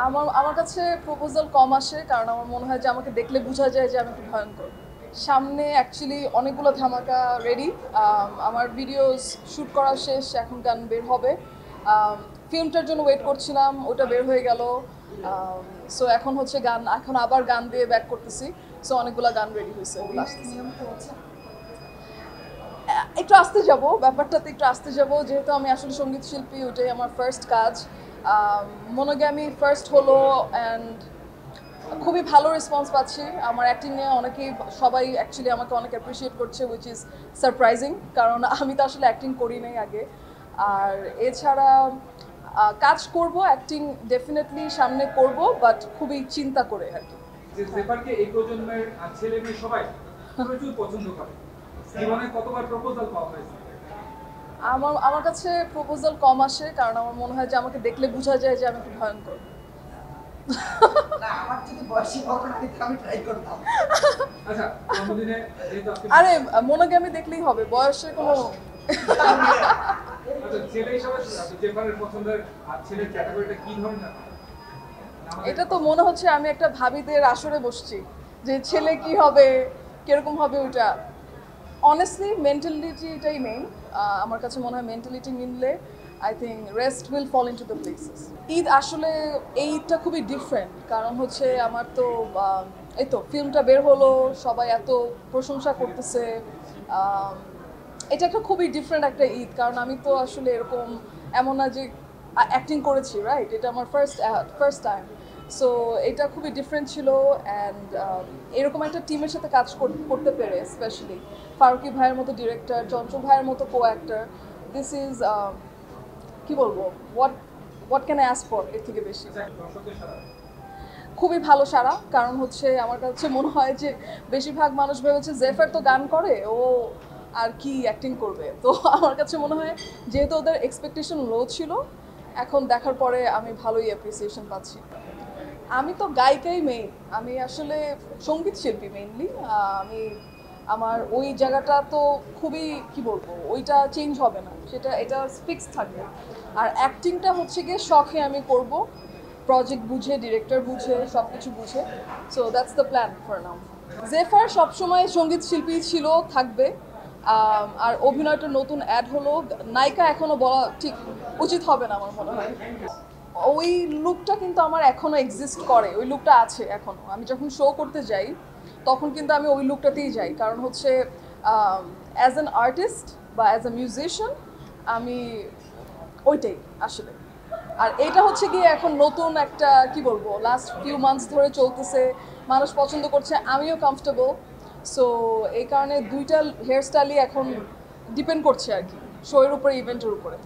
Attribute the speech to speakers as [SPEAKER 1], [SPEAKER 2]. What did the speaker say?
[SPEAKER 1] আমার আমার কাছে প্রপোজাল কম আসে কারণ আমার মনে হয় যে আমাকে দেখলে বোঝা যায় যে আমি একটু ভয়ঙ্কর। সামনে অ্যাকচুয়ালি অনেকগুলো ধামাকা রেডি। আমার ভিডিওস শ্যুট করা শেষ, এখন গান বের হবে। ফিল্মটার জন্য ওয়েট করছিলাম, ওটা বের হয়ে গেল। সো এখন হচ্ছে গান, এখন আবার গান দিয়ে ব্যাক করতেছি। সো অনেকগুলো গান রেডি হয়েছে, ওগুলো আসতেছে। একটু আসতে যাব, ব্যাপারটাতে একটু আসতে যাব, যেহেতু আমি আসলে সঙ্গীত শিল্পী, ওটাই আমার ফার্স্ট কাজ। মনোগ্যামি ফার্স্ট হলো অ্যান্ড খুবই ভালো রেসপন্স পাচ্ছি। আমার অ্যাক্টিং নিয়ে অনেকেই, সবাই অ্যাকচুয়ালি আমাকে অনেক অ্যাপ্রিসিয়েট করছে, উইচ ইজ সারপ্রাইজিং, কারণ আমি তো আসলে অ্যাক্টিং করি নাই আগে। আর এছাড়া কাজ করব, অ্যাক্টিং ডেফিনেটলি সামনে করব, বাট খুবই চিন্তা করে আর কি।
[SPEAKER 2] যে জেফারকে এই প্রজন্মের ছেলে মেয়ে সবাই প্রচুর পছন্দ করে, জীবনে কতবার প্রপোজাল পাওয়া হয়েছে?
[SPEAKER 1] আমার আমার কাছে প্রপোজাল কম আসে কারণ আমার মনে হয় যে আমাকে দেখলে বোঝা যায় যে আমি একটু ভয়ঙ্কর।
[SPEAKER 3] না, আমার যদি বয়সী ঘটনা দিতে আমি ট্রাই করতাম।
[SPEAKER 2] আচ্ছা, জন্মদিনে যেহেতু আপনি
[SPEAKER 1] আরে মনোগ্যামি দেখলেই হবে, বয়সের কোনো
[SPEAKER 2] আচ্ছা ছেলে হিসাবে জেফারের পছন্দের ছেলের ক্যাটাগরিটা কি ধরনের?
[SPEAKER 1] এটা তো মনে হচ্ছে আমি একটা ভাবিদের আসরে বসছি, যে ছেলে কি হবে, কিরকম হবে ওইটা। অনেস্টলি মেন্টালিটিটাই মেইন। আমার কাছে মনে হয় মেন্টালিটি মিললে I think rest will fall into the places. Eid আসলে, এই ঈদটা খুবই ডিফারেন্ট, কারণ হচ্ছে আমার তো এই তো ফিল্মটা বের হলো, সবাই এত প্রশংসা করতেছে। আহ, এটা একটা খুবই ডিফারেন্ট একটা ঈদ, কারণ আমি তো আসলে এরকম এমন না যে অ্যাক্টিং করেছি, রাইট? এটা আমার ফার্স্ট টাইম। সো এটা খুবই ডিফারেন্ট ছিল। অ্যান্ড এরকম একটা টিমের সাথে কাজ করতে পেরে, স্পেশালি ফারুকি ভাইয়ের মতো ডিরেক্টর, চঞ্চল ভাইয়ের মতো কো অ্যাক্টর, দিস ইজ কি বলবো, what can I ask for, এর থেকে বেশি।
[SPEAKER 2] দর্শকের সাথে
[SPEAKER 1] খুবই ভালো সারা, কারণ হচ্ছে আমার কাছে মনে হয় যে বেশিরভাগ মানুষ ভেবেছে জেফার তো গান করে, ও আর কি অ্যাক্টিং করবে। তো আমার কাছে মনে হয় যেহেতু ওদের এক্সপেকটেশন লো ছিল, এখন দেখার পরে আমি ভালোই অ্যাপ্রিসিয়েশন পাচ্ছি। আমি তো গায়িকাই মেইন, আমি আসলে সঙ্গীত শিল্পী মেইনলি। আমি আমার ওই জায়গাটা তো খুবই, কি বলবো, ওইটা চেঞ্জ হবে না, এটা ফিক্স থাকবে। আর অ্যাক্টিংটা হচ্ছে গিয়ে শখে আমি করব, প্রজেক্ট বুঝে, ডিরেক্টর বুঝে, সব কিছু বুঝে। So that's the plan for now. জেফার সবসময় সঙ্গীত শিল্পী ছিল, থাকবে। আর অভিনয়টা নতুন অ্যাড হলো, নায়িকা এখনো বলা ঠিক উচিত হবে না আমার মনে হয়। ওই লুকটা কিন্তু আমার এখনো এক্সিস্ট করে, ওই লুকটা আছে এখনো। আমি যখন শো করতে যাই তখন কিন্তু আমি ওই লুকটাতেই যাই, কারণ হচ্ছে অ্যাজ অ্যান আর্টিস্ট বা অ্যাজ এ মিউজিশিয়ান আমি ওইটাই আসলে। আর এটা হচ্ছে গিয়ে এখন নতুন একটা, কি বলবো, লাস্ট ফিউ মান্থস ধরে চলতেছে, মানুষ পছন্দ করছে, আমিও কমফর্টেবল। সো এই কারণে দুইটা হেয়ার স্টাইলই এখন ডিপেন্ড করছে আর কি, শোয়ের উপরে, ইভেন্টের উপরে।